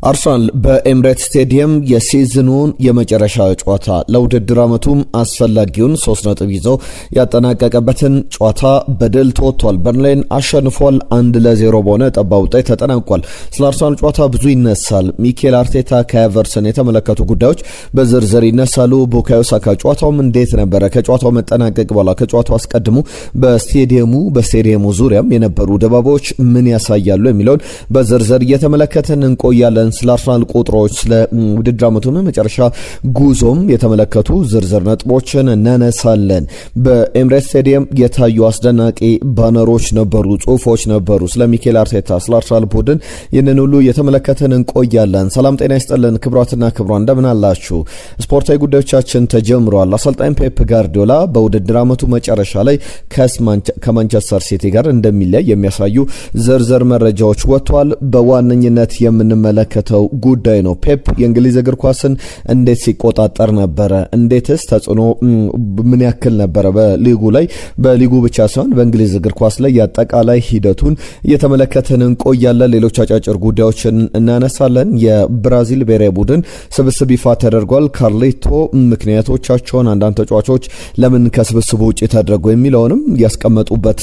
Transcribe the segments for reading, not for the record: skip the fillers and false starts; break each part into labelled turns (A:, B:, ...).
A: አርሰናል በኤምሬትስ ስቴዲየም የሲዝኑን የመጨረሻ ጨዋታ ለውድድር ዓመቱም አስፈላጊውን 3 ነጥብ ይዞ ያጠናቀቀበትን ጨዋታ በድል ተወጥቷል። በርንሌይን አሸንፏል። 1-0 በሆነ ጠባብ ውጤት ተጠናቋል። ስለ አርሰናል ጨዋታ ብዙ ይነሳል። ሚኬል አርቴታ ከኤቨርተን የተመለከቱ ጉዳዮች በዝርዝር ይነሳሉ። ቡካዮ ሳካ ጨዋታውም እንዴት ነበረ? ከጨዋታው መጠናቀቅ በኋላ ከጨዋታው አስቀድሞ በስቴዲየሙ ዙሪያም የነበሩ ድባቦች ምን ያሳያሉ የሚለውን በዝርዝር እየተመለከትን እንቆያለን። ስለ አርሰናል ቁጥሮች፣ ስለ ውድድር ዓመቱ መጨረሻ ጉዞም የተመለከቱ ዝርዝር ነጥቦችን እናነሳለን። በኤምሬትስ ስቴዲየም የታዩ አስደናቂ ባነሮች ነበሩ፣ ጽሁፎች ነበሩ ስለ ሚኬል አርቴታ፣ ስለ አርሰናል ቡድን። ይህንን ሁሉ የተመለከትን እንቆያለን። ሰላም ጤና ይስጥልን ክቡራትና ክቡራን፣ እንደምን አላችሁ? ስፖርታዊ ጉዳዮቻችን ተጀምረዋል። አሰልጣኝ ፔፕ ጋርዲዮላ በውድድር ዓመቱ መጨረሻ ላይ ከማንቸስተር ሲቲ ጋር እንደሚለይ የሚያሳዩ ዝርዝር መረጃዎች ወጥቷል። በዋነኝነት የምንመለከተው ጉዳይ ነው። ፔፕ የእንግሊዝ እግር ኳስን እንዴት ሲቆጣጠር ነበረ? እንዴትስ ተጽዕኖ ምን ያክል ነበረ በሊጉ ላይ? በሊጉ ብቻ ሳይሆን በእንግሊዝ እግር ኳስ ላይ ያጠቃላይ ሂደቱን እየተመለከትን እንቆያለን። ሌሎች አጫጭር ጉዳዮችን እናነሳለን። የብራዚል ብሔራዊ ቡድን ስብስብ ይፋ ተደርጓል። ካርሌቶ ምክንያቶቻቸውን፣ አንዳንድ ተጫዋቾች ለምን ከስብስቡ ውጭ ተደረጉ የሚለውንም ያስቀመጡበት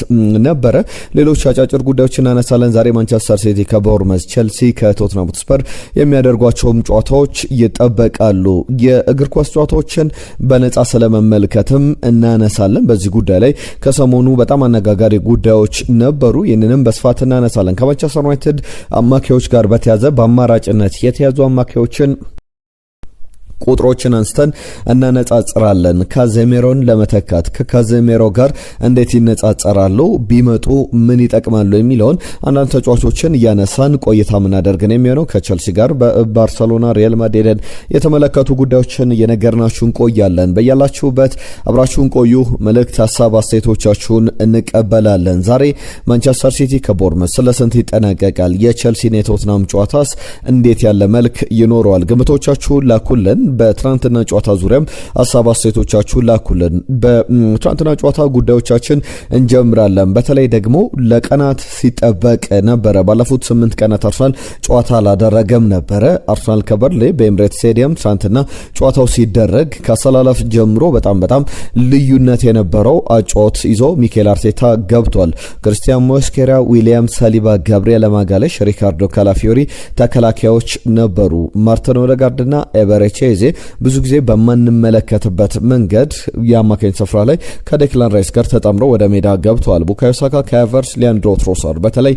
A: ነበረ። ሌሎች አጫጭር ጉዳዮችን እናነሳለን። ዛሬ ማንቸስተር ሲቲ ከቦርመዝ፣ ቼልሲ ከቶትናም ሆትስፐር የሚያደርጓቸውም ጨዋታዎች ይጠበቃሉ። የእግር ኳስ ጨዋታዎችን በነጻ ስለመመልከትም እናነሳለን። በዚህ ጉዳይ ላይ ከሰሞኑ በጣም አነጋጋሪ ጉዳዮች ነበሩ። ይህንንም በስፋት እናነሳለን። ከማንቸስተር ዩናይትድ አማካዮች ጋር በተያዘ በአማራጭነት የተያዙ አማካዮችን ቁጥሮችን አንስተን እናነጻጽራለን። ካዜሜሮን ለመተካት ከካዜሜሮ ጋር እንዴት ይነጻጸራሉ? ቢመጡ ምን ይጠቅማሉ? የሚለውን አንዳንድ ተጫዋቾችን እያነሳን ቆይታ ምናደርግ ነው የሚሆነው። ከቸልሲ ጋር በባርሰሎና ሪያል ማድሪድን የተመለከቱ ጉዳዮችን እየነገርናችሁ እንቆያለን። በያላችሁበት አብራችሁን ቆዩ። መልእክት፣ ሀሳብ፣ አስተያየቶቻችሁን እንቀበላለን። ዛሬ ማንቸስተር ሲቲ ከቦርመስ ስለ ስንት ይጠናቀቃል? የቸልሲና የቶትናም ጨዋታስ እንዴት ያለ መልክ ይኖረዋል? ግምቶቻችሁን ላኩልን። በትናንትና ጨዋታ ዙሪያም ሀሳብ አስተያየቶቻችሁን ላኩልን። በትናንትና ጨዋታ ጉዳዮቻችን እንጀምራለን። በተለይ ደግሞ ለቀናት ሲጠበቅ ነበረ። ባለፉት 8 ቀናት አርሰናል ጨዋታ አላደረገም ነበረ። አርሰናል ከበርንሌይ በኤምሬትስ ስቴዲየም ትናንትና ጨዋታው ሲደረግ ከአሰላለፍ ጀምሮ በጣም ልዩነት የነበረው አጨዋወት ይዞ ሚኬል አርቴታ ገብቷል። ክርስቲያን ሞስኬራ፣ ዊሊያም ሳሊባ፣ ጋብሪኤል ማጋሌሽ፣ ሪካርዶ ካላፊዮሪ ተከላካዮች ነበሩ። ማርቲን ኦዴጋርድና ኤበረቺ ብዙ ጊዜ በማንመለከትበት መንገድ የአማካኝ ስፍራ ላይ ከዴክላን ራይስ ጋር ተጣምረው ወደ ሜዳ ገብተዋል። ቡካዮ ሳካ ከኤቨርስ፣ ሊያንድሮ ትሮሳርድ። በተለይ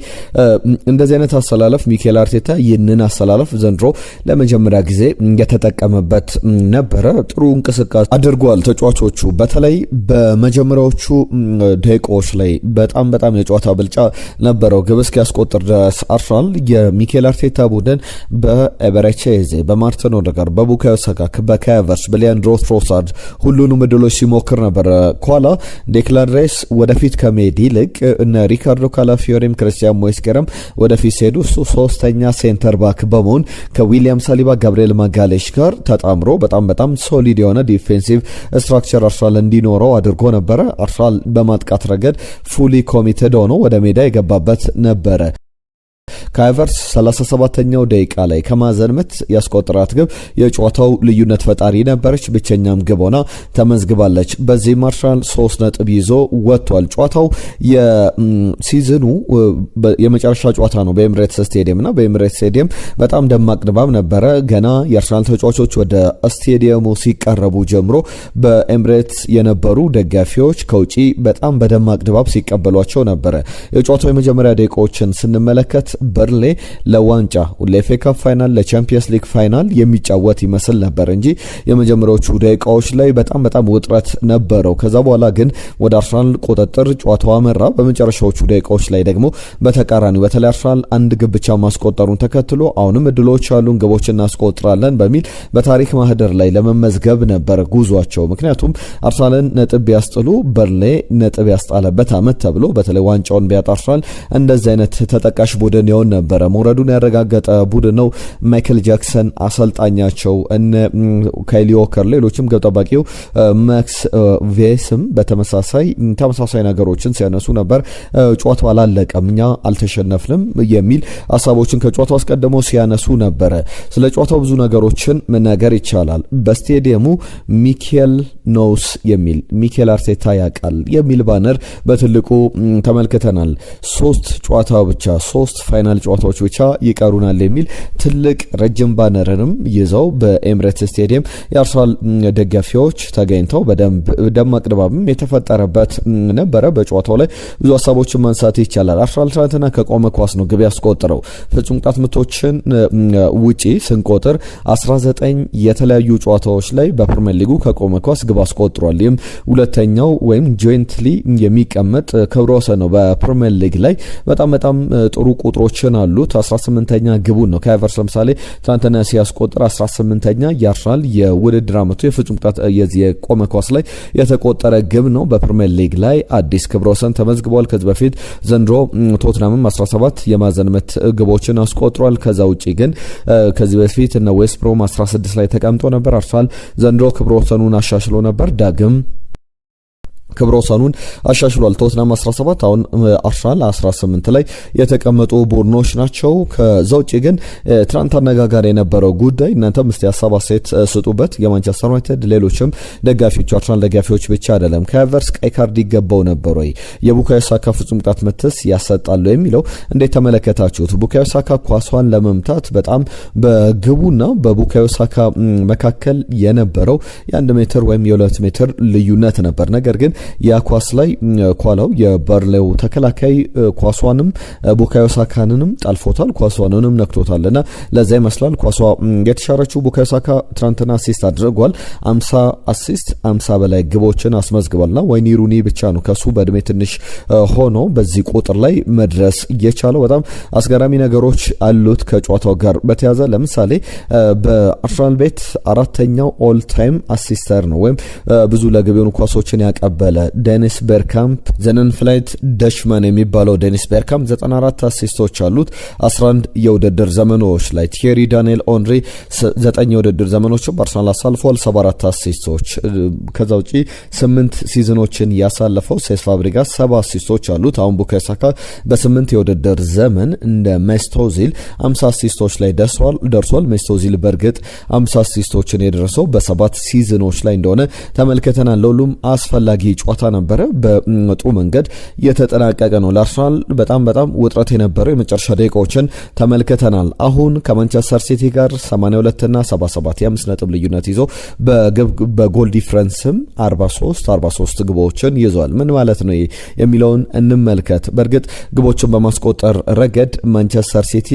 A: እንደዚህ አይነት አሰላለፍ ሚኬል አርቴታ ይህንን አሰላለፍ ዘንድሮ ለመጀመሪያ ጊዜ የተጠቀመበት ነበረ። ጥሩ እንቅስቃሴ አድርጓል ተጫዋቾቹ። በተለይ በመጀመሪያዎቹ ደቂቃዎች ላይ በጣም የጨዋታ ብልጫ ነበረው። ግብ እስኪያስቆጥር ድረስ አርሰናል የሚኬል አርቴታ ቡድን በኤበረቺ፣ በማርቲን ኦዴጋርድ፣ በቡካዮ ሳካ፣ በካቨርስ፣ በሊያንድሮ ትሮሳርድ ሁሉንም እድሎች ሲሞክር ነበር። ኋላ ዴክላን ራይስ ወደፊት ከሜዲ ይልቅ እነ ሪካርዶ ካላፊዮሪም ክርስቲያን ሞስኬራም ወደፊት ሲሄዱ እሱ ሶስተኛ ሴንተር ባክ በመሆን ከዊሊያም ሳሊባ፣ ጋብሪኤል ማጋሌሽ ጋር ተጣምሮ በጣም ሶሊድ የሆነ ዲፌንሲቭ ስትራክቸር አርሰናል እንዲኖረው አድርጎ ነበረ። አርሰናል በማጥቃት ረገድ ፉሊ ኮሚትድ ሆኖ ወደ ሜዳ የገባበት ነበረ። ከኤቨርስ 37ኛው ደቂቃ ላይ ከማዕዘን ምት ያስቆጠራት ግብ የጨዋታው ልዩነት ፈጣሪ ነበረች። ብቸኛም ግብ ሆና ተመዝግባለች። በዚህ አርሰናል 3 ነጥብ ይዞ ወጥቷል። ጨዋታው የሲዝኑ የመጨረሻ ጨዋታ ነው በኤምሬትስ ስቴዲየም እና በኤምሬትስ ስቴዲየም በጣም ደማቅ ድባብ ነበረ። ገና የአርሰናል ተጫዋቾች ወደ ስቴዲየሙ ሲቀረቡ ጀምሮ በኤምሬትስ የነበሩ ደጋፊዎች ከውጪ በጣም በደማቅ ድባብ ሲቀበሏቸው ነበረ። የጨዋታው የመጀመሪያ ደቂቃዎችን ስንመለከት በርንሌይ ለዋንጫ ለኤፍኤ ካፕ ፋይናል፣ ለቻምፒየንስ ሊግ ፋይናል የሚጫወት ይመስል ነበር እንጂ የመጀመሪያዎቹ ደቂቃዎች ላይ በጣም ውጥረት ነበረው። ከዛ በኋላ ግን ወደ አርሰናል ቁጥጥር ጨዋታው አመራ። በመጨረሻዎቹ ደቂቃዎች ላይ ደግሞ በተቃራኒው በተለይ አርሰናል አንድ ግብ ብቻ ማስቆጠሩን ተከትሎ አሁንም እድሎች አሉን፣ ግቦች እናስቆጥራለን በሚል በታሪክ ማህደር ላይ ለመመዝገብ ነበር ጉዟቸው። ምክንያቱም አርሰናልን ነጥብ ቢያስጥሉ በርንሌይ ነጥብ ያስጣለበት አመት ተብሎ በተለይ ዋንጫውን ቢያጣ አርሰናል እንደዚህ አይነት ተጠቃሽ ቡድን ስንየውን ነበረ። መውረዱን ያረጋገጠ ቡድን ነው። ማይክል ጃክሰን አሰልጣኛቸው፣ እነ ካይሊ ዎከር፣ ሌሎችም ግብ ጠባቂው ማክስ ቬስም ተመሳሳይ ነገሮችን ሲያነሱ ነበር። ጨዋታው አላለቀም፣ እኛ አልተሸነፍንም የሚል ሀሳቦችን ከጨዋታው አስቀድሞ ሲያነሱ ነበረ። ስለ ጨዋታው ብዙ ነገሮችን መናገር ይቻላል። በስቴዲየሙ ሚኬል ኖውስ የሚል ሚኬል አርቴታ ያውቃል የሚል ባነር በትልቁ ተመልክተናል። 3 ፋይናል ጨዋታዎች ብቻ ይቀሩናል የሚል ትልቅ ረጅም ባነርንም ይዘው በኤምሬትስ ስቴዲየም የአርሰናል ደጋፊዎች ተገኝተው ደማቅ ድባብም የተፈጠረበት ነበረ። በጨዋታው ላይ ብዙ ሀሳቦችን ማንሳት ይቻላል። አርሰናል ትናንትና ከቆመ ኳስ ነው ግብ ያስቆጠረው። ፍጹም ቅጣት ምቶችን ውጪ ስንቆጥር 19 የተለያዩ ጨዋታዎች ላይ በፕሪሚየር ሊጉ ከቆመ ኳስ ግብ አስቆጥሯል። ይህም ሁለተኛው ወይም ጆይንትሊ የሚቀመጥ ክብረ ወሰን ነው በፕሪሚየር ሊግ ላይ። በጣም ጥሩ ቁጥሮችን አሉት። 18ኛ ግቡን ነው ከሃቨርትዝ ለምሳሌ ትናንትና ሲያስቆጥር 18ኛ የአርሰናል የውድድር ዓመቱ የፍጹም ቅጣት የቆመ ኳስ ላይ የተቆጠረ ግብ ነው። በፕሪሚየር ሊግ ላይ አዲስ ክብረ ወሰን ተመዝግቧል። ከዚህ በፊት ዘንድሮ ቶትናምም 17 የማዕዘን ምት ግቦችን አስቆጥሯል። ከዛ ውጪ ግን ከዚህ በፊት እነ ዌስት ብሮም 16 ላይ ተቀምጦ ነበር። አርሰናል ዘንድሮ ክብረ ወሰኑን አሻሽሎ ነበር። ዳግም ክብረ ወሰኑን አሻሽሏል። ቶትናም 17 አሁን አርሰናል 18 ላይ የተቀመጡ ቡድኖች ናቸው። ከዛ ውጪ ግን ትናንት አነጋጋሪ የነበረው ጉዳይ እናንተም እስቲ ሀሳብ አስተያየት ስጡበት። የማንቸስተር ዩናይትድ ሌሎችም ደጋፊዎች አርሰናል ደጋፊዎች ብቻ አይደለም ከሃቨርትዝ ቀይ ካርድ ይገባው ነበር ወይ? የቡካዮ ሳካ ፍጹም ቅጣት ምትስ ያሰጣሉ የሚለው እንዴት ተመለከታችሁት? ቡካዮ ሳካ ኳሷን ለመምታት በጣም በግቡና በቡካዮ ሳካ መካከል የነበረው የ1 ሜትር ወይም የ2 ሜትር ልዩነት ነበር። ነገር ግን ያ ኳስ ላይ ኳላው የበርሌው ተከላካይ ኳሷንም ቡካዮ ሳካንንም ጠልፎታል፣ ኳሷንንም ነክቶታልና ለዛ ይመስላል ኳሷ የተሻረችው። ቡካዮ ሳካ ትናንትና አሲስት አድርጓል። 50 አሲስት 50 በላይ ግቦችን አስመዝግቧልና ወይኒ ሩኒ ብቻ ነው ከሱ በእድሜ ትንሽ ሆኖ በዚህ ቁጥር ላይ መድረስ እየቻለው። በጣም አስገራሚ ነገሮች አሉት ከጨዋታው ጋር በተያዘ ለምሳሌ በአርሰናል ቤት 4ኛው ኦል ታይም አሲስተር ነው ወይም ብዙ ለግብ የሆኑ ኳሶችን ያቀበለ ዴኒስ ቤርካምፕ ዘነን ፍላይት ደሽማን የሚባለው ዴኒስ ቤርካምፕ 94 አሲስቶች አሉት 11 የውድድር ዘመኖች ላይ። ቲየሪ ዳንኤል ኦንሪ 9 የውድድር ዘመኖችን በአርሰናል አሳልፏል 74 አሲስቶች። ከዛ ውጪ 8 ሲዝኖችን ያሳለፈው ሴስ ፋብሪጋስ 7 አሲስቶች አሉት። አሁን ቡካዮ ሳካ በ8 የውድድር ዘመን እንደ ሜስቶዚል 50 አሲስቶች ላይ ደርሷል። ሜስቶዚል በእርግጥ 50 አሲስቶችን የደረሰው በ7 ሲዝኖች ላይ እንደሆነ ተመልክተናል። ለሁሉም አስፈላጊ ጨዋታ ነበረ። በጥሩ መንገድ የተጠናቀቀ ነው። ለአርሰናል በጣም ውጥረት የነበረው የመጨረሻ ደቂቃዎችን ተመልክተናል። አሁን ከማንቸስተር ሲቲ ጋር 82 እና 77 የ5 ነጥብ ልዩነት ይዞ በጎል ዲፍረንስም 43 ግቦችን ይዟል። ምን ማለት ነው የሚለውን እንመልከት። በእርግጥ ግቦችን በማስቆጠር ረገድ ማንቸስተር ሲቲ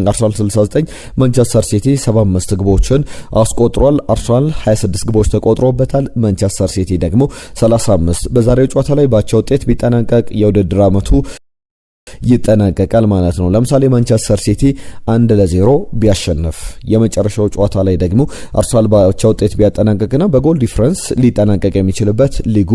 A: አርሰናል 69 ማንቸስተር ሲቲ 75 ግቦችን አስቆጥሯል። አርሰናል 26 ግቦች ተቆጥሮበታል። ማንቸስተር ሲቲ ደግሞ 35። በዛሬው ጨዋታ ላይ ባቻ ውጤት ቢጠናቀቅ የውድድር ዓመቱ ይጠናቀቃል ማለት ነው። ለምሳሌ ማንቸስተር ሲቲ 1-0 ቢያሸንፍ የመጨረሻው ጨዋታ ላይ ደግሞ አርሰናል ባቻ ውጤት ቢያጠናቀቅና በጎል ዲፍረንስ ሊጠናቀቅ የሚችልበት ሊጉ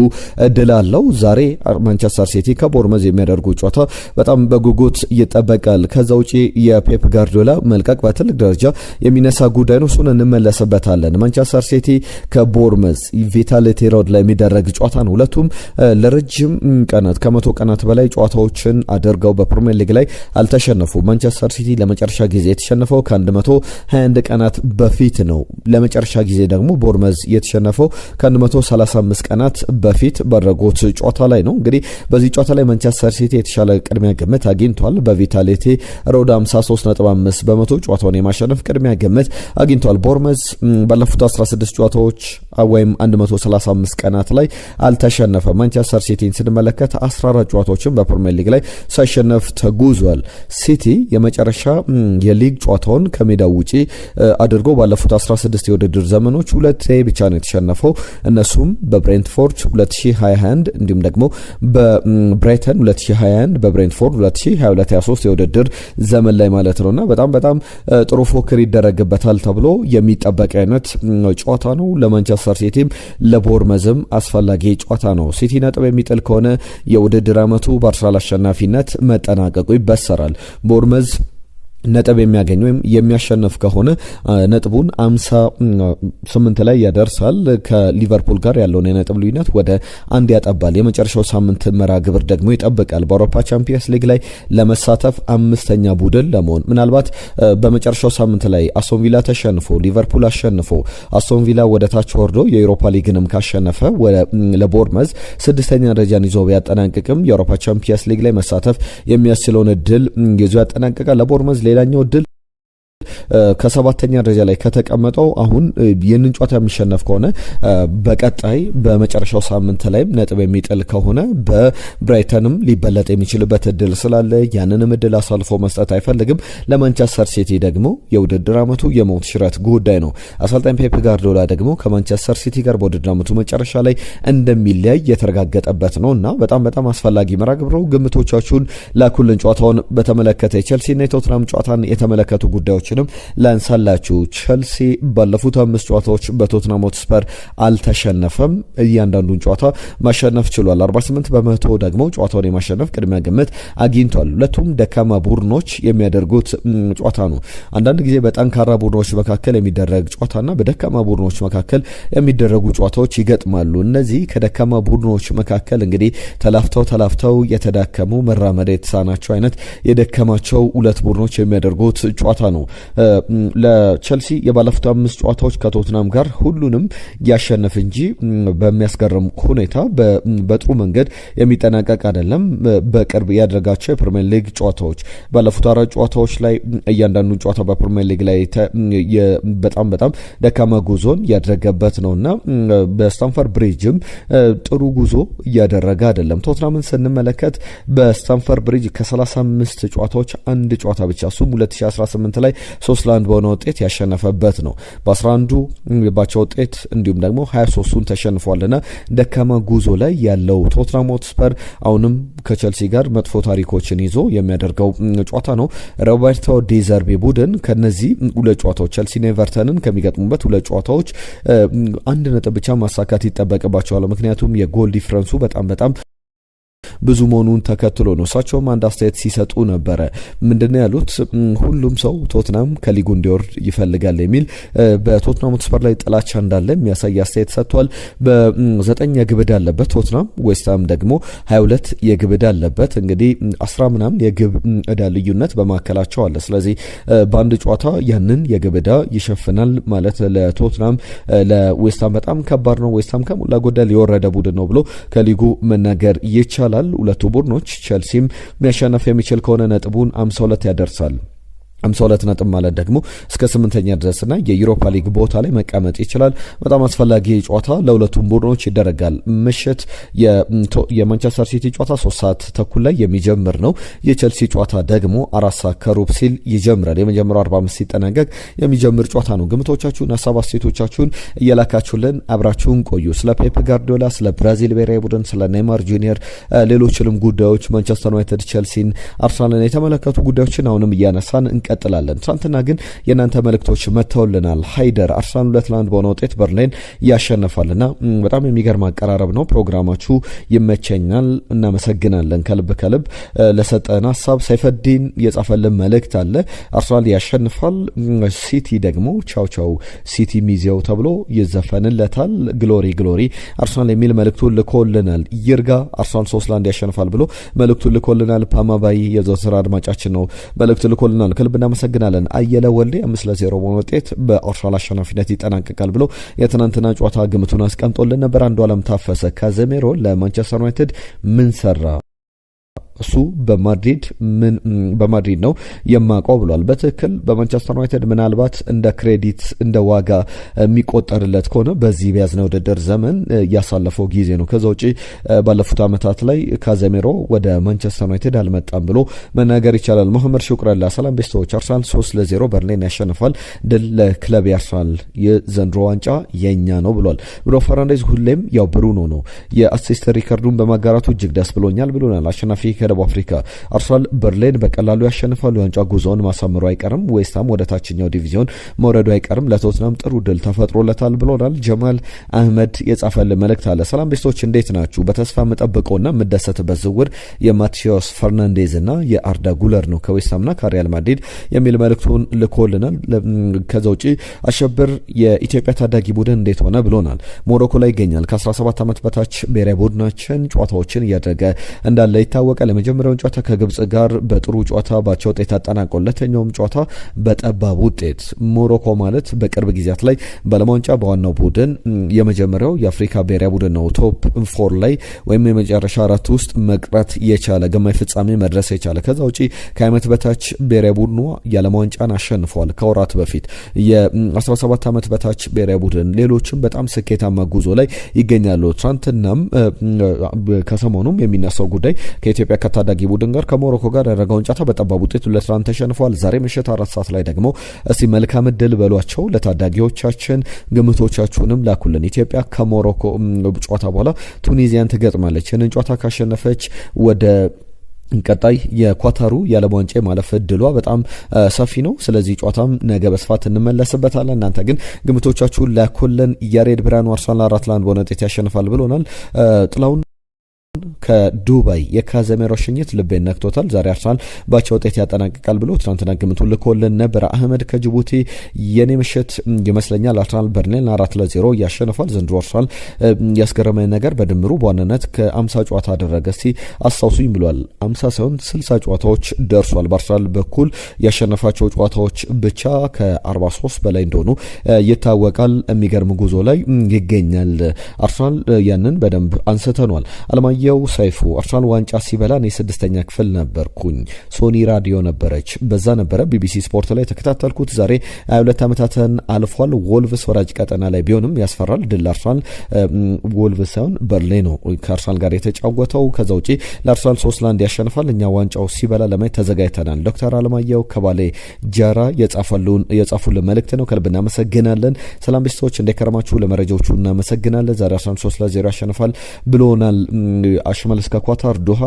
A: እድል አለው። ዛሬ ማንቸስተር ሲቲ ከቦርመዝ የሚያደርጉ ጨዋታ በጣም በጉጉት ይጠበቃል። ከዛ ውጪ የፔፕ ጋርዲዮላ መልቀቅ በትልቅ ደረጃ የሚነሳ ጉዳይ ነው። እሱን እንመለስበታለን። ማንቸስተር ሲቲ ከቦርመዝ ቪታሊቲ ሮድ ላይ የሚደረግ ጨዋታ ነው። ሁለቱም ለረጅም ቀናት ከ100 ቀናት በላይ ጨዋታዎችን አድርገው በፕሪሚየር ሊግ ላይ አልተሸነፉ። ማንቸስተር ሲቲ ለመጨረሻ ጊዜ የተሸነፈው ከ121 ቀናት በፊት ነው። ለመጨረሻ ጊዜ ደግሞ ቦርመዝ የተሸነፈው ከ135 ቀናት በፊት ባደረጉት ጨዋታ ላይ ነው። እንግዲህ በዚህ ጨዋታ ላይ ማንቸስተር ሲቲ የተሻለ ቅድሚያ ግምት አግኝቷል። በቪታሊቲ ሮድ 53.5 በመቶ ጨዋታውን የማሸነፍ ቅድሚያ ግምት አግኝቷል። ቦርመዝ ባለፉት 16 ጨዋታዎች ወይም 135 ቀናት ላይ አልተሸነፈ። ማንቸስተር ሲቲን ስንመለከት 14 ጨዋታዎችን በፕሪሚየር ሊግ ላይ ሳይሸነፍ ተጉዟል። ሲቲ የመጨረሻ የሊግ ጨዋታውን ከሜዳው ውጪ አድርጎ ባለፉት 16 የውድድር ዘመኖች 2 ብቻ ነው የተሸነፈው። እነሱም በብሬንትፎርድ 2021 እንዲሁም ደግሞ በብራይተን 2021 በብሬንትፎርድ 2022-23 የውድድር ዘመን ላይ ማለት ነውና በጣም ጥሩ ፉክክር ይደረግበታል ተብሎ የሚጠበቅ አይነት ጨዋታ ነው። ለማንቸስተር ሲቲም ለቦርመዝም አስፈላጊ ጨዋታ ነው። ሲቲ ነጥብ የሚጥል ከሆነ የውድድር ዓመቱ በአርሰናል አሸናፊነት መጠናቀቁ ይበሰራል። ቦርመዝ ነጥብ የሚያገኝ ወይም የሚያሸንፍ ከሆነ ነጥቡን 58 ላይ ያደርሳል። ከሊቨርፑል ጋር ያለውን የነጥብ ልዩነት ወደ 1 ያጠባል። የመጨረሻው ሳምንት መርሃ ግብር ደግሞ ይጠብቃል። በአውሮፓ ቻምፒየንስ ሊግ ላይ ለመሳተፍ 5ኛ ቡድን ለመሆን ምናልባት በመጨረሻው ሳምንት ላይ አስቶን ቪላ ተሸንፎ ሊቨርፑል አሸንፎ አስቶን ቪላ ወደ ታች ወርዶ የአውሮፓ ሊግንም ካሸነፈ ለቦርመዝ 6ኛ ደረጃን ይዞ ቢያጠናቅቅም የአውሮፓ ቻምፒየንስ ሊግ ላይ መሳተፍ የሚያስችለውን እድል ይዞ ያጠናቅቃል። ለቦርመዝ ሌላኛው እድል ከ7ኛ ደረጃ ላይ ከተቀመጠው አሁን ይህንን ጨዋታ የሚሸነፍ ከሆነ በቀጣይ በመጨረሻው ሳምንት ላይ ነጥብ የሚጥል ከሆነ በብራይተንም ሊበለጥ የሚችልበት እድል ስላለ ያንንም እድል አሳልፎ መስጠት አይፈልግም። ለማንቸስተር ሲቲ ደግሞ የውድድር ዓመቱ የሞት ሽረት ጉዳይ ነው። አሰልጣኝ ፔፕ ጋርዲዮላ ደግሞ ከማንቸስተር ሲቲ ጋር በውድድር ዓመቱ መጨረሻ ላይ እንደሚለያይ የተረጋገጠበት ነው እና በጣም አስፈላጊ መርሃ ግብር ነው። ግምቶቻችሁን ላኩልን። ጨዋታውን በተመለከተ የቼልሲና የቶትናም ጨዋታን የተመለከቱ ጉዳዮችንም ላንሳላችሁ። ቸልሲ ባለፉት 5 ጨዋታዎች በቶትናም ሆትስፐር አልተሸነፈም። እያንዳንዱን ጨዋታ ማሸነፍ ችሏል። 48% ደግሞ ጨዋታውን የማሸነፍ ቅድሚያ ግምት አግኝቷል። ሁለቱም ደካማ ቡድኖች የሚያደርጉት ጨዋታ ነው። አንዳንድ ጊዜ በጠንካራ ቡድኖች መካከል የሚደረግ ጨዋታና በደካማ ቡድኖች መካከል የሚደረጉ ጨዋታዎች ይገጥማሉ። እነዚህ ከደካማ ቡድኖች መካከል እንግዲህ ተላፍተው የተዳከሙ መራመድ የተሳናቸው አይነት የደከማቸው ሁለት ቡድኖች የሚያደርጉት ጨዋታ ነው። ለቸልሲ የባለፉት 5 ጨዋታዎች ከቶትናም ጋር ሁሉንም ያሸነፍ እንጂ በሚያስገርም ሁኔታ በጥሩ መንገድ የሚጠናቀቅ አይደለም። በቅርብ ያደረጋቸው የፕሪሚየር ሊግ ጨዋታዎች ባለፉት 4 ጨዋታዎች ላይ እያንዳንዱ ጨዋታ በፕሪሚየር ሊግ ላይ በጣም ደካማ ጉዞን ያደረገበት ነውና በስታንፈርድ ብሪጅም ጥሩ ጉዞ እያደረገ አይደለም። ቶትናምን ስንመለከት በስታንፈርድ ብሪጅ ከ35 ጨዋታዎች 1 ጨዋታ ብቻ እሱም 2018 ላይ 3-1 በሆነ ውጤት ያሸነፈበት ነው። በ11ዱ ባቸው ውጤት እንዲሁም ደግሞ 23ቱን ተሸንፏልና ደካማ ጉዞ ላይ ያለው ቶትናም ሆትስፐር አሁንም ከቸልሲ ጋር መጥፎ ታሪኮችን ይዞ የሚያደርገው ጨዋታ ነው። ሮበርቶ ዴዘርቢ ቡድን ከነዚህ 2 ጨዋታዎች ቸልሲና ኤቨርተንን ከሚገጥሙበት 2 ጨዋታዎች 1 ነጥብ ብቻ ማሳካት ይጠበቅባቸዋል። ምክንያቱም የጎል ዲፍረንሱ በጣም ብዙ መሆኑን ተከትሎ ነው። እሳቸውም አንድ አስተያየት ሲሰጡ ነበረ። ምንድነው ያሉት? ሁሉም ሰው ቶትናም ከሊጉ እንዲወርድ ይፈልጋል የሚል በቶትናም ሆትስፐር ላይ ጥላቻ እንዳለ የሚያሳይ አስተያየት ሰጥቷል። በ9 የግብ ዕዳ አለበት ቶትናም፣ ዌስትሃም ደግሞ 22 የግብ ዕዳ አለበት። እንግዲህ 10 ምናምን የግብ ዕዳ ልዩነት በማከላቸው አለ። ስለዚህ በአንድ ጨዋታ ያንን የግብ ዕዳ ይሸፍናል ማለት ለቶትናም ለዌስትሃም በጣም ከባድ ነው። ዌስትሃም ከሞላ ጎደል የወረደ ቡድን ነው ብሎ ከሊጉ መናገር ይቻላል። ሁለቱ ቡድኖች ቸልሲም የሚያሸነፍ የሚችል ከሆነ ነጥቡን 52 ያደርሳል። 52 ነጥብ ማለት ደግሞ እስከ 8ኛ ድረስና የዩሮፓ ሊግ ቦታ ላይ መቀመጥ ይችላል። በጣም አስፈላጊ ጨዋታ ለሁለቱም ቡድኖች ይደረጋል። ምሽት የማንቸስተር ሲቲ ጨዋታ 3:30 ላይ የሚጀምር ነው። የቸልሲ ጨዋታ ደግሞ 4:15 ሲል ይጀምራል። የመጀመሪያው 45 ሲጠናቀቅ የሚጀምር ጨዋታ ነው። ግምቶቻችሁን፣ ሀሳብ አስተያየቶቻችሁን እየላካችሁልን አብራችሁን ቆዩ። ስለ ፔፕ ጋርዲዮላ፣ ስለ ብራዚል ብሔራዊ ቡድን፣ ስለ ኔይማር ጁኒየር፣ ሌሎችንም ጉዳዮች ማንቸስተር ዩናይትድ፣ ቸልሲን፣ አርሰናልን የተመለከቱ ጉዳዮችን አሁንም እያነሳን እንቀጥላለን። ትናንትና ግን የእናንተ መልእክቶች መጥተውልናል። ሃይደር አርሰናል 2-1 በሆነ ውጤት በርንሌን ያሸነፋልና በጣም የሚገርም አቀራረብ ነው። ፕሮግራማችሁ ይመቸኛል። እናመሰግናለን ከልብ ለሰጠን ሀሳብ። ሰይፈዲን የጻፈልን መልእክት አለ። አርሰናል ያሸንፋል፣ ሲቲ ደግሞ ቻው ሲቲ ሚዜው ተብሎ ይዘፈንለታል። ግሎሪ አርሰናል የሚል መልእክቱን ልኮልናል። ይርጋ አርሰናል 3-1 ያሸንፋል ብሎ መልእክቱን ልኮልናል። ፓማባይ የዘወትር አድማጫችን ነው። መልእክቱ ልኮልናል። ከልብ እናመሰግናለን። አየለ ወልዴ 5-0 በሆነ ውጤት በአርሰናል አሸናፊነት ይጠናቀቃል ብሎ የትናንትና ጨዋታ ግምቱን አስቀምጦልን ነበር። አንዱ ዓለም ታፈሰ ካዜሜሮ ለማንቸስተር ዩናይትድ ምን ሰራ? እሱ በማድሪድ ነው የማውቀው ብሏል። በትክክል በማንቸስተር ዩናይትድ ምናልባት እንደ ክሬዲት እንደ ዋጋ የሚቆጠርለት ከሆነ በዚህ በያዝነው ውድድር ዘመን ያሳለፈው ጊዜ ነው። ከዛ ውጪ ባለፉት ዓመታት ላይ ካዜሜሮ ወደ ማንቸስተር ዩናይትድ አልመጣም ብሎ መናገር ይቻላል። መሐመድ ሹክረላ ሰላም ቤስቶች፣ አርሰናል 3-0 በርንሌን ያሸንፋል። ድል ለክለብ አርሰናል፣ የዘንድሮ ዋንጫ የኛ ነው ብሏል። ብሩኖ ፈርናንዴዝ ሁሌም ያው ብሩኖ ነው። የአሲስት ሪከርዱን በማጋራቱ እጅግ ደስ ብሎኛል ብሎናል። አሸናፊ ከደቡብ አፍሪካ። አርሰናል በርሊን በቀላሉ ያሸንፋሉ። የዋንጫ ጉዞውን ማሳመሩ አይቀርም። ዌስትሃም ወደ ታችኛው ዲቪዚዮን መውረዱ አይቀርም። ለቶትናም ጥሩ ድል ተፈጥሮለታል ብሎናል። ጀማል አህመድ የጻፈልን መልእክት አለ። ሰላም ቤስቶች እንዴት ናችሁ? በተስፋ የምጠብቀውና የምደሰትበት ዝውውር የማቴዎስ ፈርናንዴዝ እና የአርዳ ጉለር ነው ከዌስትሃምና ከሪያል ማድሪድ የሚል መልእክቱን ልኮልናል። ከዛ ውጪ አሸብር የኢትዮጵያ ታዳጊ ቡድን እንዴት ሆነ ብሎናል። ሞሮኮ ላይ ይገኛል። ከ17 ዓመት በታች ብሔራዊ ቡድናችን ጨዋታዎችን እያደረገ እንዳለ ይታወቃል። የመጀመሪያውን ጨዋታ ከግብጽ ጋር በጥሩ ጨዋታ ባቻ ውጤት አጠናቆ ሁለተኛውም ጨዋታ በጠባብ ውጤት። ሞሮኮ ማለት በቅርብ ጊዜያት ላይ በዓለም ዋንጫ በዋናው ቡድን የመጀመሪያው የአፍሪካ ብሔራዊ ቡድን ነው። ቶፕ 4 ላይ ወይም የመጨረሻ 4 ውስጥ መቅረት የቻለ ግማሽ ፍጻሜ መድረስ የቻለ። ከዛ ውጪ ከዓመት በታች ብሔራዊ ቡድኑ የዓለም ዋንጫን አሸንፏል ከወራት በፊት። የ17 ዓመት በታች ብሔራዊ ቡድን ሌሎችም በጣም ስኬታማ ጉዞ ላይ ይገኛሉ። ትናንትናም ከሰሞኑም የሚነሳው ጉዳይ ከኢትዮጵያ ከታዳጊ ቡድን ጋር ከሞሮኮ ጋር ያደረገውን ጨዋታ በጠባብ ውጤት 2-1 ተሸንፏል። ዛሬ ምሽት 4 ሰዓት ላይ ደግሞ እስቲ መልካም እድል በሏቸው ለታዳጊዎቻችን። ግምቶቻችሁንም ላኩልን። ኢትዮጵያ ከሞሮኮ ጨዋታ በኋላ ቱኒዚያን ትገጥማለች። ይህንን ጨዋታ ካሸነፈች ወደ ቀጣይ የኳታሩ የዓለም ዋንጫ ማለፍ እድሏ በጣም ሰፊ ነው። ስለዚህ ጨዋታም ነገ በስፋት እንመለስበታለን። እናንተ ግን ግምቶቻችሁን ላኩልን። ያሬድ ብርሃኑ አርሰናል 4-1 በሆነ ውጤት ያሸንፋል ብሎናል። ጥላውን ከዱባይ የካዘሜሮ ሽኝት ልቤን ነክቶታል። ዛሬ አርሰናል ባቻ ውጤት ያጠናቅቃል ብሎ ትናንትና ግምቱን ልኮልን ነበር። አህመድ ከጅቡቲ የኔ ምሽት ይመስለኛል አርሰናል በርሊንን 4-0 ያሸንፋል። ዘንድሮ አርሰናል ያስገረመኝ ነገር በድምሩ በዋናነት ከ50 ጨዋታ አደረገ። እስቲ አስታውሱኝ ብሏል። 50 ሳይሆን 60 ጨዋታዎች ደርሷል። በአርሰናል በኩል ያሸነፋቸው ጨዋታዎች ብቻ ከ43 በላይ እንደሆኑ ይታወቃል። የሚገርም ጉዞ ላይ ይገኛል አርሰናል። ያንን በደንብ አንስተኗል። አለማየሁ ሰይፉ አርሰናል ዋንጫ ሲበላ እኔ 6ኛ ክፍል ነበርኩኝ። ሶኒ ራዲዮ ነበረች፣ በዛ ነበረ ቢቢሲ ስፖርት ላይ ተከታተልኩት። ዛሬ 22 ዓመታትን አልፏል። ወልቭስ ወራጅ ቀጠና ላይ ቢሆንም ያስፈራል። ድል አርሰናል ወልቭስ ሳይሆን በርሊን ነው ከአርሰናል ጋር የተጫወተው። ከዛ ውጪ ለአርሰናል 3-1 ያሸንፋል። እኛ ዋንጫው ሲበላ ለማየት ተዘጋጅተናል። ዶክተር አለማየሁ ከባሌ ጃራ የጻፉልን መልእክት ነው። ከልብ እናመሰግናለን። ሰላም ቤስቶች እንደከረማችሁ ለመረጃዎቹ እናመሰግናለን። ዛሬ አርሰናል 3-0 ያሸንፋል ብሎናል። አሽመልስ ከኳታር ዶሃ።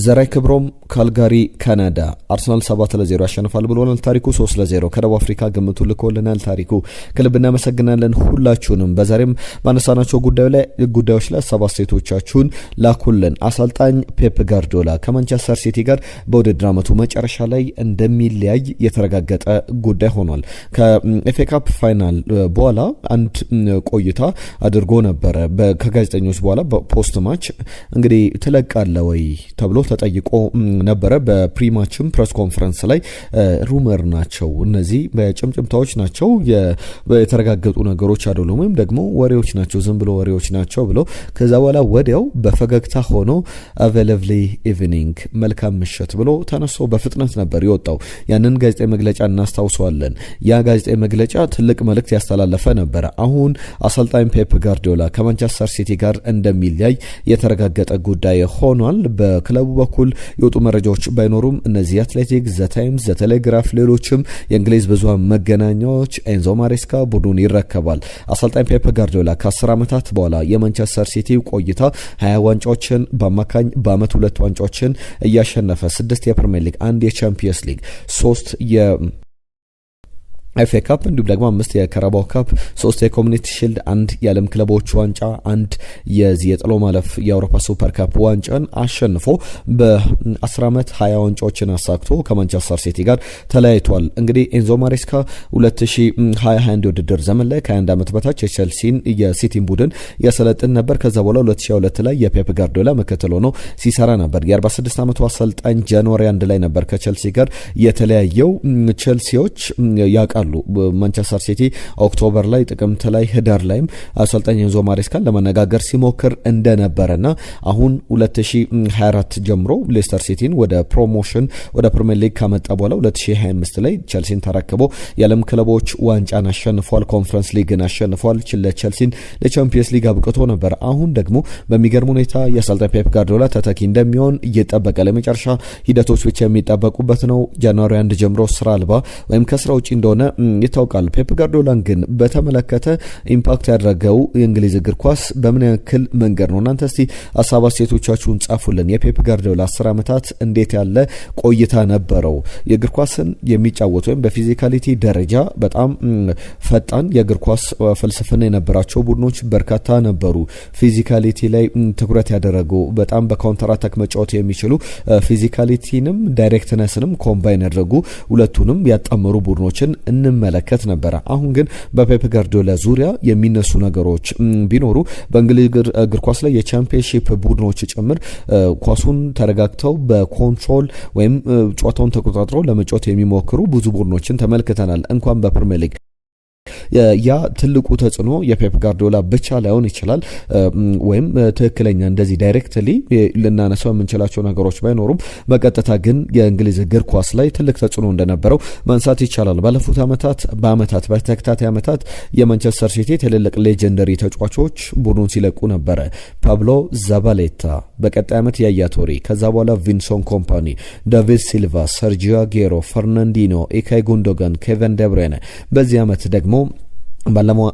A: ዘራይ ክብሮም ካልጋሪ ካናዳ አርሰናል 7-0 ያሸንፋል ብሎናል። ታሪኩ 3-0 ከደቡብ አፍሪካ ግምቱ ልኮልናል። ታሪኩ ከልብ እናመሰግናለን ሁላችሁንም። በዛሬም ባነሳናቸው ጉዳዮች ላይ ሀሳብ አስተያየቶቻችሁን ላኩልን። አሰልጣኝ ፔፕ ጋርዲዮላ ከማንቸስተር ሲቲ ጋር በውድድር ዓመቱ መጨረሻ ላይ እንደሚለያይ የተረጋገጠ ጉዳይ ሆኗል። ከኤፍኤ ካፕ ፋይናል በኋላ አንድ ቆይታ አድርጎ ነበረ። ከጋዜጠኞች በኋላ በፖስት ማች እንግዲህ ትለቃለ ወይ ተብሎ ተጠይቆ ነበረ። በፕሪማችም ፕሬስ ኮንፈረንስ ላይ ሩመር ናቸው እነዚህ በጭምጭምታዎች ናቸው የተረጋገጡ ነገሮች አይደሉም፣ ወይም ደግሞ ወሬዎች ናቸው፣ ዝም ብሎ ወሬዎች ናቸው ብሎ ከዛ በኋላ ወዲያው በፈገግታ ሆኖ አቬለቭሊ ኢቭኒንግ መልካም ምሽት ብሎ ተነስቶ በፍጥነት ነበር የወጣው። ያንን ጋዜጣዊ መግለጫ እናስታውሰዋለን። ያ ጋዜጣዊ መግለጫ ትልቅ መልእክት ያስተላለፈ ነበረ። አሁን አሰልጣኝ ፔፕ ጋርዲዮላ ከማንቸስተር ሲቲ ጋር እንደሚለያይ የተረጋገጠ ጉዳይ ሆኗል። በክለቡ በኩል የወጡ መረጃዎች ባይኖሩም እነዚህ አትሌቲክስ፣ ዘ ታይምስ፣ ዘ ቴሌግራፍ፣ ሌሎችም የእንግሊዝ ብዙሃን መገናኛዎች ኤንዞ ማሬስካ ቡድኑን ይረከባል። አሰልጣኝ ፔፕ ጋርዲዮላ ከ10 ዓመታት በኋላ የማንቸስተር ሲቲ ቆይታ 20 ዋንጫዎችን በአማካኝ በአመት 2 ዋንጫዎችን እያሸነፈ 6 የፕሪሚየር ሊግ፣ 1 የቻምፒየንስ ሊግ፣ 3 ኤፍኤ ካፕ እንዲሁም ደግሞ 5 የካራባኦ ካፕ፣ 3 የኮሚኒቲ ሺልድ፣ 1 የዓለም ክለቦች ዋንጫ፣ 1 የጥሎ ማለፍ የአውሮፓ ሱፐር ካፕ ዋንጫን አሸንፎ በ10 ዓመት 20 ዋንጫዎችን አሳክቶ ከማንቸስተር ሲቲ ጋር ተለያይቷል። እንግዲህ ኤንዞ ማሬስካ 2021 የውድድር ዘመን ላይ ከ21 ዓመት በታች የሲቲን ቡድን ያሰለጥን ነበር። ከዛ በኋላ 2022 ላይ የፔፕ ጋርዲዮላ ምክትል ሆኖ ሲሰራ ነበር። የ46 ዓመቱ አሰልጣኝ ጃንዋሪ 1 ላይ ነበር ከቼልሲ ጋር የተለያየው። ቼልሲዎች ያውቃሉ ማንቸስተር ሲቲ ኦክቶበር ላይ፣ ጥቅምት ላይ፣ ህዳር ላይም አሰልጣኝ ኤንዞ ማሬስካን ለመነጋገር ሲሞክር እንደነበረና አሁን 2024 ጀምሮ ሌስተር ሲቲን ወደ ፕሮሞሽን ወደ ፕሪሚየር ሊግ ካመጣ በኋላ 2025 ላይ ቼልሲን ተረክቦ የዓለም ክለቦች ዋንጫን አሸንፏል፣ ኮንፈረንስ ሊግን አሸንፏል፣ ቼልሲን ለቻምፒየንስ ሊግ አብቅቶ ነበር። አሁን ደግሞ በሚገርም ሁኔታ የአሰልጣኝ ፔፕ ጋርዲዮላ ተተኪ እንደሚሆን እየጠበቀ ለመጨረሻ ሂደቶች ብቻ የሚጠበቁበት ነው። ጃንዋሪ 1 ጀምሮ ስራ አልባ ወይም ከስራ ውጪ እንደሆነ ይታወቃል። ፔፕ ጋርዲዮላን ግን በተመለከተ ኢምፓክት ያደረገው የእንግሊዝ እግር ኳስ በምን ያክል መንገድ ነው? እናንተ እስቲ ሀሳብ አስተያየቶቻችሁን ጻፉልን። የፔፕ ጋርዲዮላ 10 ዓመታት እንዴት ያለ ቆይታ ነበረው? የእግር ኳስን የሚጫወቱ ወይም በፊዚካሊቲ ደረጃ በጣም ፈጣን የእግር ኳስ ፍልስፍና የነበራቸው ቡድኖች በርካታ ነበሩ። ፊዚካሊቲ ላይ ትኩረት ያደረጉ በጣም በካውንተር አታክ መጫወት የሚችሉ ፊዚካሊቲንም ዳይሬክትነስንም ኮምባይን ያደረጉ ሁለቱንም ያጣመሩ ቡድኖችን እንመለከት ነበረ። አሁን ግን በፔፕ ጋርዲዮላ ዙሪያ የሚነሱ ነገሮች ቢኖሩ በእንግሊዝ እግር ኳስ ላይ የቻምፒየንሺፕ ቡድኖች ጭምር ኳሱን ተረጋግተው በኮንትሮል ወይም ጨዋታውን ተቆጣጥረው ለመጫወት የሚሞክሩ ብዙ ቡድኖችን ተመልክተናል። እንኳን በፕሪሚየር ሊግ ያ ትልቁ ተጽዕኖ የፔፕ ጋርዲዮላ ብቻ ላይሆን ይችላል፣ ወይም ትክክለኛ እንደዚህ ዳይሬክትሊ ልናነሳው የምንችላቸው ነገሮች ባይኖሩም በቀጥታ ግን የእንግሊዝ እግር ኳስ ላይ ትልቅ ተጽዕኖ እንደነበረው ማንሳት ይቻላል። ባለፉት በተከታታይ ዓመታት የማንቸስተር ሲቲ ትልልቅ ሌጀንደሪ ተጫዋቾች ቡድኑን ሲለቁ ነበረ። ፓብሎ ዛባሌታ፣ በቀጣይ ዓመት ያያ ቶሪ፣ ከዛ በኋላ ቪንሶን ኮምፓኒ፣ ዳቪድ ሲልቫ፣ ሰርጂዮ አጌሮ፣ ፈርናንዲኖ፣ ኢካይ ጉንዶጋን፣ ኬቨን ደብሬነ። በዚህ ዓመት ደግሞ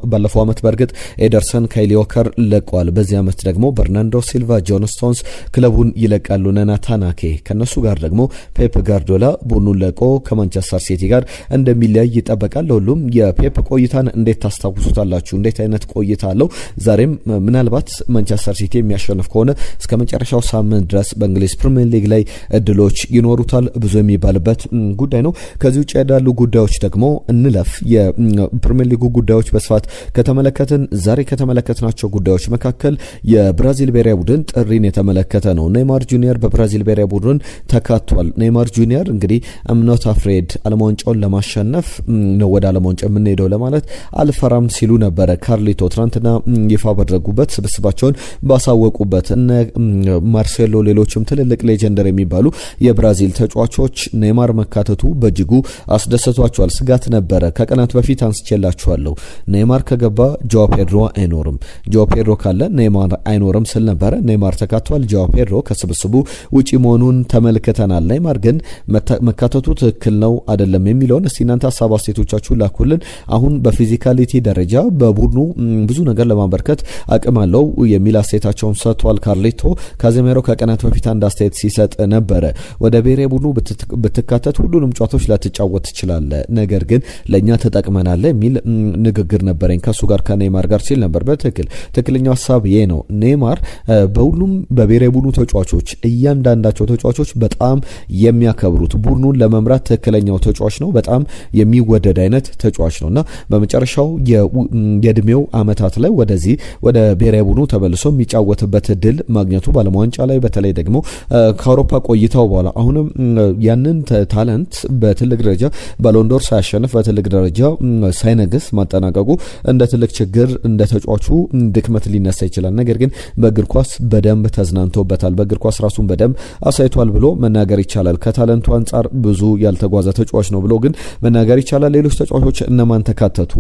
A: ባለፈው ዓመት በእርግጥ ኤደርሰን ካይሊ ዎከር ለቋል። በዚህ ዓመት ደግሞ በርናንዶ ሲልቫ፣ ጆን ስቶንስ ክለቡን ይለቃሉ። ናታናኬ ከነሱ ጋር ደግሞ ፔፕ ጋርዲዮላ ቡድኑን ለቆ ከማንቸስተር ሲቲ ጋር እንደሚለያይ ይጠበቃል። ሁሉም የፔፕ ቆይታን እንዴት ታስታውሱታላችሁ? እንዴት አይነት ቆይታ አለው? ዛሬም ምናልባት ማንቸስተር ሲቲ የሚያሸንፍ ከሆነ እስከ መጨረሻው ሳምንት ድረስ በእንግሊዝ ፕሪሚየር ሊግ ላይ እድሎች ይኖሩታል። ብዙ የሚባልበት ጉዳይ ነው። ከዚህ ውጭ ያሉ ጉዳዮች ደግሞ እንለፍ። የፕሪሚየር ሊጉ ጉዳዮች በስፋት ከተመለከትን ዛሬ ከተመለከትናቸው ጉዳዮች መካከል የብራዚል ብሔራዊ ቡድን ጥሪን የተመለከተ ነው። ኔይማር ጁኒየር በብራዚል ብሔራዊ ቡድን ተካቷል። ኔይማር ጁኒየር እንግዲህ አምኖት አፍሬድ ዓለም ዋንጫውን ለማሸነፍ ነው ወደ ዓለም ዋንጫ የምንሄደው ለማለት አልፈራም ሲሉ ነበረ ካርሊቶ ትናንትና ይፋ ባደረጉበት ስብስባቸውን ባሳወቁበት። እነ ማርሴሎ ሌሎችም ትልልቅ ሌጀንደር የሚባሉ የብራዚል ተጫዋቾች ኔይማር መካተቱ በእጅጉ አስደሰቷቸዋል። ስጋት ነበረ። ከቀናት በፊት አንስቼላችኋለሁ። ኔይማር ከገባ ጆዋ ፔድሮ አይኖርም፣ ጆዋ ፔድሮ ካለ ኔይማር አይኖርም ስል ነበረ። ኔይማር ተካቷል። ጆዋ ፔድሮ ከስብስቡ ውጪ መሆኑን ተመልክተናል። ኔይማር ግን መካተቱ ትክክል ነው አይደለም የሚለውን እስቲ እናንተ ሀሳብ አስተያየቶቻችሁን ላኩልን። አሁን በፊዚካሊቲ ደረጃ በቡድኑ ብዙ ነገር ለማበርከት አቅም አለው የሚል አስተያየታቸውን ሰጥቷል። ካርሊቶ ካዜሜሮ ከቀናት በፊት አንድ አስተያየት ሲሰጥ ነበረ። ወደ ብሔራዊ ቡድኑ ብትካተት ሁሉንም ጨዋታዎች ላትጫወት ትችላለህ፣ ነገር ግን ለእኛ ተጠቅመናል የሚል ንግግር ነበረኝ ከሱ ጋር ከኔይማር ጋር ሲል ነበር። ትክክለኛው ሀሳብ ይሄ ነው። ኔይማር በሁሉም በብሔራዊ ቡድኑ ተጫዋቾች እያንዳንዳቸው ተጫዋቾች በጣም የሚያከብሩት ቡድኑን ለመምራት ትክክለኛው ተጫዋች ነው። በጣም የሚወደድ አይነት ተጫዋች ነውና በመጨረሻው የእድሜው አመታት ላይ ወደ ብሔራዊ ቡድኑ ተመልሶ የሚጫወትበት እድል ማግኘቱ በዓለም ዋንጫ ላይ በተለይ ደግሞ ከአውሮፓ ቆይታው በኋላ አሁንም ያንን ታለንት በትልቅ ደረጃ ባሎን ዶር ሳያሸንፍ በትልቅ ደረጃ ሳይነግስ ማጠናቀቁ እንደ ትልቅ ችግር እንደ ተጫዋቹ ድክመት ሊነሳ ይችላል። ነገር ግን በእግር ኳስ በደንብ ተዝናንቶበታል፣ በእግር ኳስ ራሱን በደንብ አሳይቷል ብሎ መናገር ይቻላል። ከታለንቱ አንጻር ብዙ ያልተጓዘ ተጫዋች ነው ብሎ ግን መናገር ይቻላል። ሌሎች ተጫዋቾች እነማን ተካተቱ?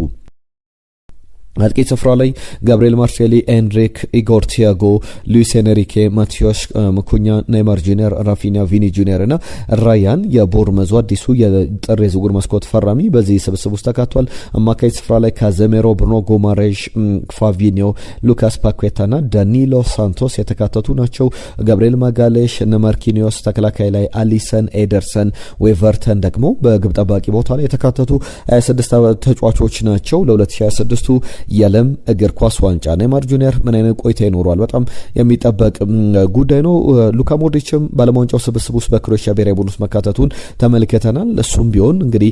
A: አጥቂ ስፍራ ላይ ጋብሪኤል ማርሴሊ፣ ኤንሪክ፣ ኢጎር ቲያጎ፣ ሉዊስ ኤንሪኬ፣ ማቲያስ ኩኛ፣ ኔይማር ጁኒየር፣ ራፊኛ፣ ቪኒ ጁኒየር እና ራያን የቦርመዙ አዲሱ የጥር የዝውውር መስኮት ፈራሚ በዚህ ስብስብ ውስጥ ተካቷል። አማካይ ስፍራ ላይ ካዜሜሮ፣ ብሩኖ ጎማሬዥ፣ ፋቪኒዮ፣ ሉካስ ፓኬታ እና ዳኒሎ ሳንቶስ የተካተቱ ናቸው። ጋብሪኤል ማጋሌሽ፣ ማርኪኒዮስ፣ ተከላካይ ላይ አሊሰን፣ ኤደርሰን፣ ዌቨርተን ደግሞ በግብ ጠባቂ ቦታ ላይ የተካተቱ 26 ተጫዋቾች ናቸው። ለ2026 የዓለም እግር ኳስ ዋንጫ ኔይማር ጁኒየር ምን አይነት ቆይታ ይኖረዋል? በጣም የሚጠበቅ ጉዳይ ነው። ሉካ ሞድሪችም በዓለም ዋንጫው ስብስብ ውስጥ በክሮኤሺያ ብሔራዊ ቡድን ውስጥ መካተቱን ተመልክተናል። እሱም ቢሆን እንግዲህ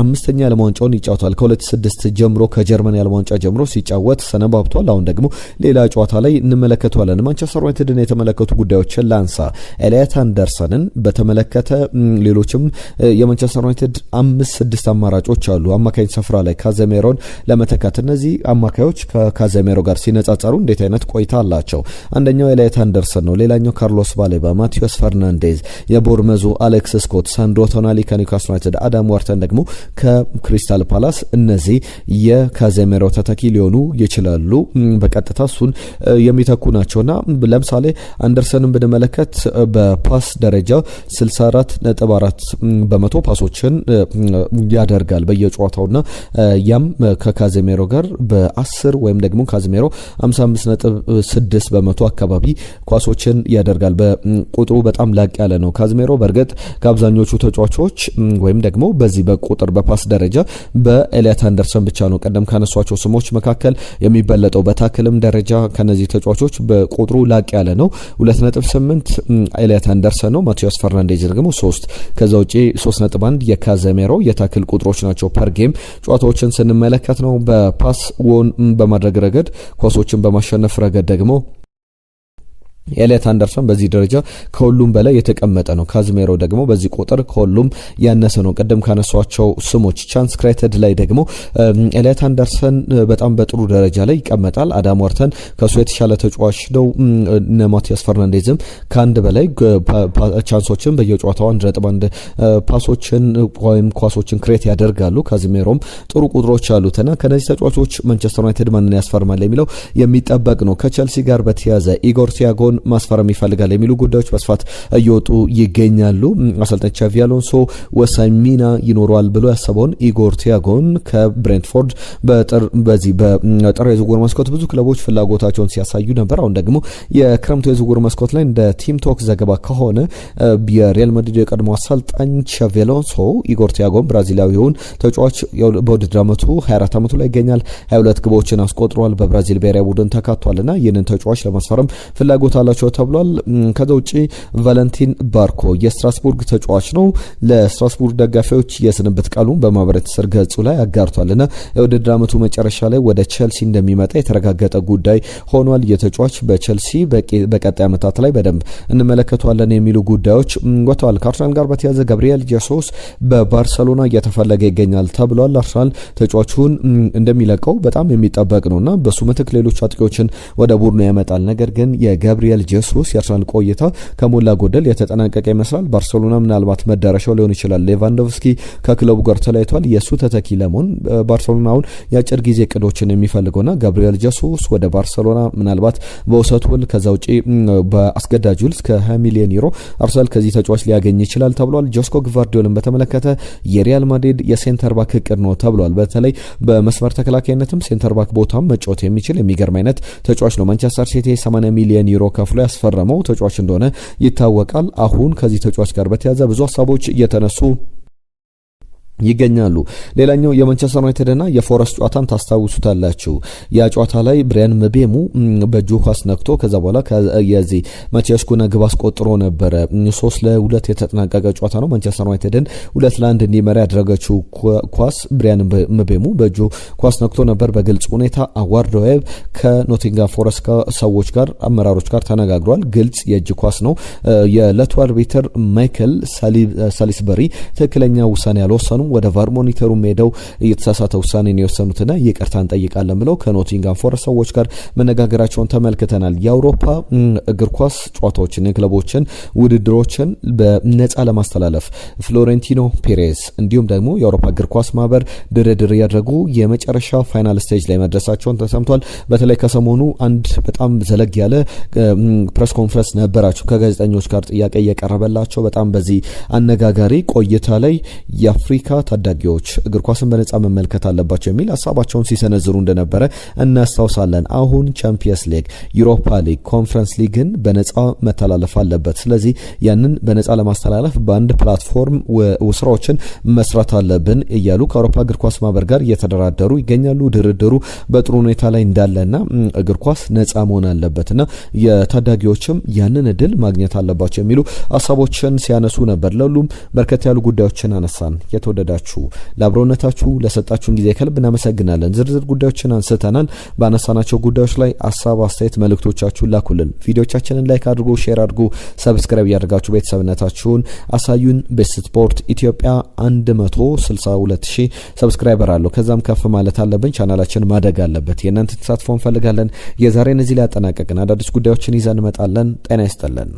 A: አምስተኛ የዓለም ዋንጫውን ይጫወታል። ከ2006 ጀምሮ ከጀርመን የዓለም ዋንጫ ጀምሮ ሲጫወት ሰነባብቷል። አሁን ደግሞ ሌላ ጨዋታ ላይ እንመለከተዋለን። ማንቸስተር ዩናይትድን የተመለከቱ ጉዳዮችን ላንሳ። ኤሊየት አንደርሰንን በተመለከተ ሌሎችም የማንቸስተር ዩናይትድ 5-6 አማራጮች አሉ። አማካኝ ስፍራ ላይ ካዜሜሮን ለመተካት እነዚህ አማካዮች ከካዜሜሮ ጋር ሲነጻጸሩ እንዴት አይነት ቆይታ አላቸው? አንደኛው ኤሊዮት አንደርሰን ነው፣ ሌላኛው ካርሎስ ባሌባ፣ ማቲያስ ፈርናንዴዝ፣ የቦርመዙ አሌክስ ስኮት፣ ሳንድሮ ቶናሊ ከኒውካስል ዩናይትድ፣ አዳም ዋርተን ደግሞ ከክሪስታል ፓላስ። እነዚህ የካዜሜሮ ተተኪ ሊሆኑ ይችላሉ፣ በቀጥታ እሱን የሚተኩ ናቸውና ለምሳሌ አንደርሰንን ብንመለከት በፓስ ደረጃ 64.4 በመቶ ፓሶችን ያደርጋል በየጨዋታውና ያም ከካዜሜሮ ጋር በ10 ወይም ደግሞ ካዜሜሮ 55.6 በመቶ አካባቢ ኳሶችን ያደርጋል። በቁጥሩ በጣም ላቅ ያለ ነው ካዜሜሮ። በእርግጥ ከአብዛኞቹ ተጫዋቾች ወይም ደግሞ በዚህ በቁጥር በፓስ ደረጃ በኤሊዮት አንደርሰን ብቻ ነው ቀደም ካነሷቸው ስሞች መካከል የሚበለጠው። በታክልም ደረጃ ከነዚህ ተጫዋቾች በቁጥሩ ላቅ ያለ ነው 2.8 ኤሊዮት አንደርሰን ነው። ማቲያስ ፈርናንዴዝ ደግሞ 3። ከዛ ውጪ 3.1 የካዜሜሮ የታክል ቁጥሮች ናቸው ፐር ጌም። ጨዋታዎችን ስንመለከት ነው በፓስ ወን በማድረግ ረገድ ኳሶችን በማሸነፍ ረገድ ደግሞ ኤሊዮት አንደርሰን በዚህ ደረጃ ከሁሉም በላይ የተቀመጠ ነው። ካዜሜሮ ደግሞ በዚህ ቁጥር ከሁሉም ያነሰ ነው። ቀደም ካነሷቸው ስሞች ቻንስ ክሬትድ ላይ ደግሞ ኤሊዮት አንደርሰን በጣም በጥሩ ደረጃ ላይ ይቀመጣል። አዳም ዋርተን ከሱ የተሻለ ተጫዋች ነው። ማቲያስ ፈርናንዴዝም ከአንድ በላይ ቻንሶችን በየጨዋታው 1.1 ፓሶችን ወይም ኳሶችን ክሬት ያደርጋሉ። ካዜሜሮም ጥሩ ቁጥሮች አሉትና ከነዚህ ተጫዋቾች ማንቸስተር ዩናይትድ ማንን ያስፈርማል የሚለው የሚጠበቅ ነው። ከቸልሲ ጋር በተያያዘ ኢጎር ቲያጎን ማስፈረም ይፈልጋል የሚሉ ጉዳዮች በስፋት እየወጡ ይገኛሉ። አሰልጣኝ ቻቪ አሎንሶ ወሳኝ ሚና ይኖረዋል ብሎ ያሰበውን ኢጎር ቲያጎን ከብሬንትፎርድ በጥር የዝውውር መስኮት ብዙ ክለቦች ፍላጎታቸውን ሲያሳዩ ነበር። አሁን ደግሞ የክረምቱ የዝውውር መስኮት ላይ እንደ ቲም ቶክ ዘገባ ከሆነ የሪያል ማድሪድ የቀድሞ አሰልጣኝ ቻቪ አሎንሶ ኢጎር ቲያጎን ብራዚላዊውን ተጫዋች በውድድር ዓመቱ 24 ዓመቱ ላይ ይገኛል። 22 ግቦችን አስቆጥሯል። በብራዚል ብሔራዊ ቡድን ተካቷልና ይህንን ተጫዋች ለማስፈረም ፍላጎት አላቸው ተብሏል። ከዛ ውጪ ቫለንቲን ባርኮ የስትራስቡርግ ተጫዋች ነው። ለስትራስቡርግ ደጋፊዎች የስንብት ቃሉን በማህበራዊ ትስስር ገጹ ላይ አጋርቷልና የውድድር ዓመቱ መጨረሻ ላይ ወደ ቸልሲ እንደሚመጣ የተረጋገጠ ጉዳይ ሆኗል። የተጫዋች በቸልሲ በቀጣይ ዓመታት ላይ በደንብ እንመለከተዋለን የሚሉ ጉዳዮች ወጥተዋል። ከአርሰናል ጋር በተያያዘ ጋብሪኤል ጄሱስ በባርሰሎና እየተፈለገ ይገኛል ተብሏል። አርሰናል ተጫዋቹን እንደሚለቀው በጣም የሚጠበቅ ነውና በሱ ምትክ ሌሎች አጥቂዎችን ወደ ቡድኑ ያመጣል። ነገር ግን የጋብሪኤል ጄሱስ የአርሰናል ቆይታ ከሞላ ጎደል የተጠናቀቀ ይመስላል። ባርሴሎና ምናልባት መዳረሻው ሊሆን ይችላል። ሌቫንዶቭስኪ ከክለቡ ጋር ተለያይቷል። የሱ ተተኪ ለመሆን ባርሴሎና አሁን የአጭር ጊዜ እቅዶችን የሚፈልገውና ጋብሪኤል ጄሱስ ወደ ባርሴሎና ምናልባት በውሰት ውል ከዛ ውጪ በአስገዳጅ ውል እስከ 20 ሚሊዮን ዩሮ አርሰናል ከዚህ ተጫዋች ሊያገኝ ይችላል ተብሏል። ጆስኮ ግቫርዲዮልን በተመለከተ የሪያል ማድሪድ የሴንተር ባክ እቅድ ነው ተብሏል። በተለይ በመስመር ተከላካይነትም ሴንተር ባክ ቦታም መጫወት የሚችል የሚገርም አይነት ተጫዋች ነው። ማንቸስተር ሲቲ 80 ሚሊዮን ዩሮ ከፍሎ ያስፈረመው ተጫዋች እንደሆነ ይታወቃል። አሁን ከዚህ ተጫዋች ጋር በተያያዘ ብዙ ሀሳቦች እየተነሱ ይገኛሉ። ሌላኛው የማንቸስተር ዩናይትድና የፎረስት ጨዋታን ታስታውሱታላችሁ። ያ ጨዋታ ላይ ብሪያን ምቤሙ በእጁ ኳስ ነክቶ ከዛ በኋላ የዚህ ማቲያስ ኩና ግብ አስቆጥሮ ነበረ። 3-2 የተጠናቀቀ ጨዋታ ነው። ማንቸስተር ዩናይትድን 2-1 እንዲመራ ያደረገችው ኳስ ብሪያን ምቤሙ በእጁ ኳስ ነክቶ ነበር። በግልጽ ሁኔታ አዋርድ ዌብ ከኖቲንጋም ፎረስት ሰዎች ጋር አመራሮች ጋር ተነጋግሯል። ግልጽ የእጅ ኳስ ነው። የዕለቱ አርቢትር ማይክል ሳሊስበሪ ትክክለኛ ውሳኔ ያልወሰኑ ወደ ቫር ሞኒተሩ ሄደው የተሳሳተ ውሳኔን የወሰኑትና ይቅርታ እንጠይቃለን ብለው ከኖቲንጋም ፎረስት ሰዎች ጋር መነጋገራቸውን ተመልክተናል። የአውሮፓ እግር ኳስ ጨዋታዎችን የክለቦችን ውድድሮችን በነፃ ለማስተላለፍ ፍሎሬንቲኖ ፔሬዝ እንዲሁም ደግሞ የአውሮፓ እግር ኳስ ማህበር ድርድር ያደረጉ የመጨረሻ ፋይናል ስቴጅ ላይ መድረሳቸውን ተሰምቷል። በተለይ ከሰሞኑ አንድ በጣም ዘለግ ያለ ፕሬስ ኮንፈረንስ ነበራቸው ከጋዜጠኞች ጋር ጥያቄ እየቀረበላቸው በጣም በዚህ አነጋጋሪ ቆይታ ላይ የአፍሪካ ታዳጊዎች እግር ኳስን በነፃ መመልከት አለባቸው የሚል ሀሳባቸውን ሲሰነዝሩ እንደነበረ እናስታውሳለን። አሁን ቻምፒየንስ ሊግ፣ ዩሮፓ ሊግ፣ ኮንፈረንስ ሊግን በነፃ መተላለፍ አለበት። ስለዚህ ያንን በነፃ ለማስተላለፍ በአንድ ፕላትፎርም ስራዎችን መስራት አለብን እያሉ ከአውሮፓ እግር ኳስ ማህበር ጋር እየተደራደሩ ይገኛሉ። ድርድሩ በጥሩ ሁኔታ ላይ እንዳለና እግር ኳስ ነፃ መሆን አለበትና የታዳጊዎችም ያንን እድል ማግኘት አለባቸው የሚሉ ሀሳቦችን ሲያነሱ ነበር። ለሁሉም በርከት ያሉ ጉዳዮችን አነሳን። የተወደደ ለተወደዳችሁ ለአብሮነታችሁ ለሰጣችሁን ጊዜ ከልብ እናመሰግናለን። ዝርዝር ጉዳዮችን አንስተናል። ባነሳናቸው ጉዳዮች ላይ ሐሳብ፣ አስተያየት፣ መልእክቶቻችሁን ላኩልን። ቪዲዮቻችንን ላይክ አድርጉ፣ ሼር አድርጉ፣ ሰብስክራይብ ያደርጋችሁ ቤተሰብነታችሁን አሳዩን። በስፖርት ኢትዮጵያ 162,000 ሰብስክራይበር አለው። ከዛም ከፍ ማለት አለብን። ቻናላችን ማደግ አለበት። የእናንተ ተሳትፎ እንፈልጋለን። የዛሬን እዚህ ላይ ያጠናቀቅን። አዳዲስ ጉዳዮችን ይዘን እንመጣለን። ጤና ይስጥልን።